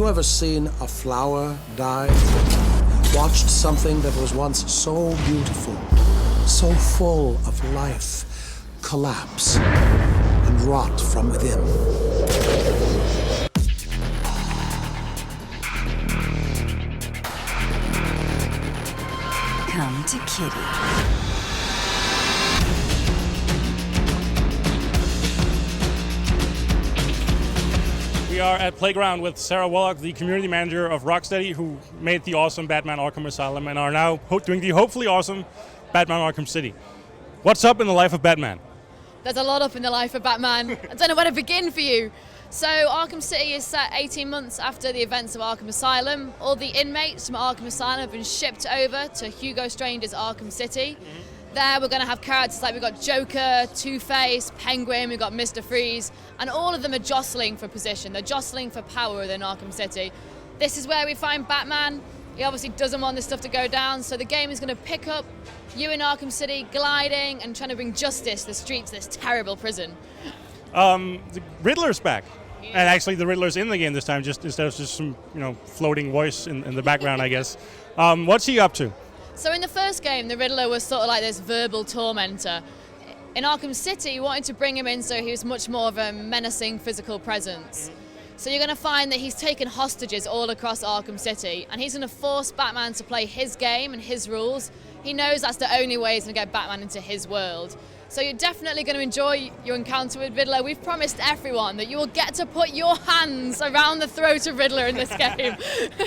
you ever seen a flower die? Watched something that was once so beautiful, so full of life, collapse and rot from within? Come to Kitty. We are at Playground with Sarah Wellock, the community manager of Rocksteady, who made the awesome Batman Arkham Asylum and are now doing the hopefully awesome Batman Arkham City. What's up in the life of Batman? There's a lot up in the life of Batman. I don't know where to begin for you. So Arkham City is set 18 months after the events of Arkham Asylum. All the inmates from Arkham Asylum have been shipped over to Hugo Strange's Arkham City. There we're going to have characters like we've got Joker, Two-Face, Penguin, we've got Mr. Freeze, and all of them are jostling for position. They're jostling for power within Arkham City. This is where we find Batman. He obviously doesn't want this stuff to go down, so the game is going to pick up you in Arkham City, gliding and trying to bring justice to the streets of this terrible prison. The Riddler's back. And actually the Riddler's in the game this time, just instead of just some floating voice in the background, I guess. What's he up to? So in the first game, the Riddler was sort of like this verbal tormentor. In Arkham City, you wanted to bring him in so he was much more of a menacing physical presence. So you're going to find that he's taken hostages all across Arkham City, and he's going to force Batman to play his game and his rules. He knows that's the only way he's going to get Batman into his world. So you're definitely going to enjoy your encounter with Riddler. We've promised everyone that you will get to put your hands around the throat of Riddler in this game. Do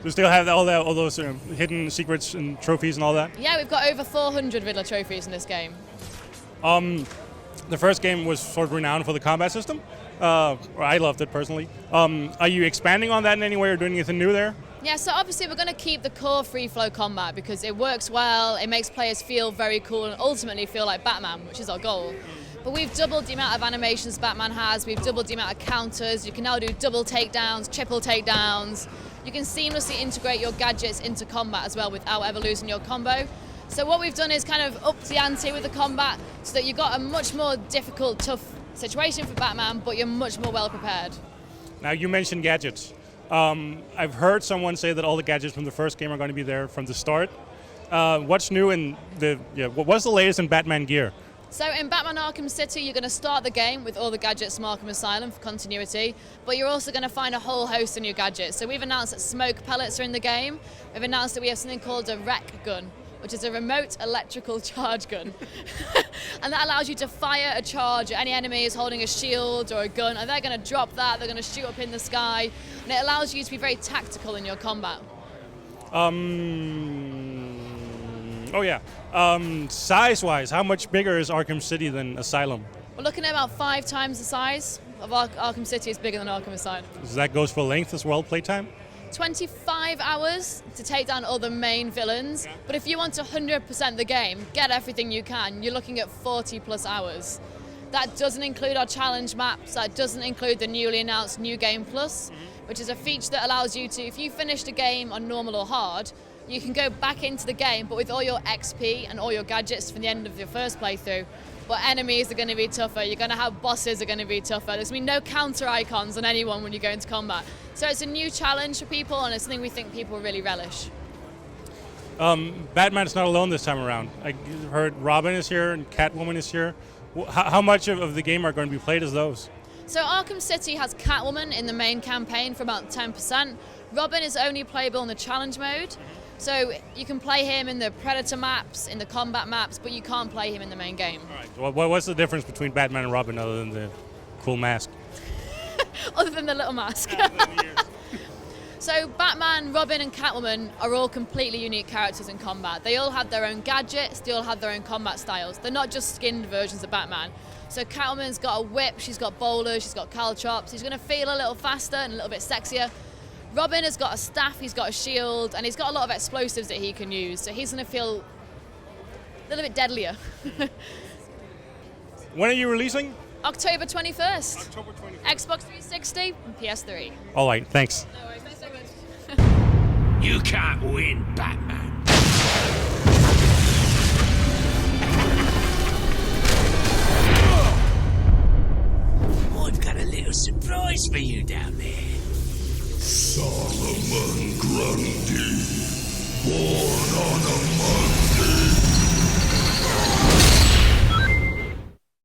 you still have all those hidden secrets and trophies and all that? Yeah, we've got over 400 Riddler trophies in this game. The first game was sort of renowned for the combat system. I loved it personally. Are you expanding on that in any way or doing anything new there? Yeah, so obviously we're going to keep the core free flow combat because it works well, it makes players feel very cool and ultimately feel like Batman, which is our goal. But we've doubled the amount of animations Batman has, we've doubled the amount of counters, you can now do double takedowns, triple takedowns. You can seamlessly integrate your gadgets into combat as well without ever losing your combo. So what we've done is kind of up the ante with the combat so that you've got a much more difficult, tough situation for Batman, but you're much more well prepared. Now you mentioned gadgets. I've heard someone say that all the gadgets from the first game are going to be there from the start. What's new in what's the latest in Batman gear? So in Batman Arkham City, you're going to start the game with all the gadgets from Arkham Asylum for continuity, but you're also going to find a whole host of new gadgets. So we've announced that smoke pellets are in the game. We've announced that we have something called a rec gun, which is a remote electrical charge gun. And that allows you to fire a charge at any enemy who's holding a shield or a gun, and they're going to drop that, they're going to shoot up in the sky, and it allows you to be very tactical in your combat. Size-wise, how much bigger is Arkham City than Asylum? We're looking at about 5 times the size of Arkham City is bigger than Arkham Asylum. So that goes for length as well, playtime? 25 hours to take down all the main villains, but if you want to 100% the game, get everything you can, you're looking at 40 plus hours. That doesn't include our challenge maps, that doesn't include the newly announced New Game Plus, which is a feature that allows you to, if you finish the game on normal or hard, you can go back into the game, but with all your XP and all your gadgets from the end of your first playthrough. But enemies are going to be tougher, you're going to have bosses are going to be tougher, there's going to be no counter icons on anyone when you go into combat. So it's a new challenge for people and it's something we think people really relish. Batman's not alone this time around. I heard Robin is here and Catwoman is here. How much of the game are going to be played as those? So Arkham City has Catwoman in the main campaign for about 10%. Robin is only playable in the challenge mode. So you can play him in the Predator maps, in the combat maps, but you can't play him in the main game. All right. Well, what's the difference between Batman and Robin other than the cool mask? Other than the little mask. So Batman, Robin and Catwoman are all completely unique characters in combat. They all have their own gadgets, they all have their own combat styles. They're not just skinned versions of Batman. So Catwoman's got a whip, she's got bowlers, she's got caltrops. She's going to feel a little faster and a little bit sexier. Robin has got a staff, he's got a shield, and he's got a lot of explosives that he can use. So he's going to feel a little bit deadlier. When are you releasing? October 21st. October 21st. Xbox 360 and PS3. All right, thanks. No worries, thanks so much. You can't win, Batman. I've got a little surprise for you down there. Solomon Grundy, born on a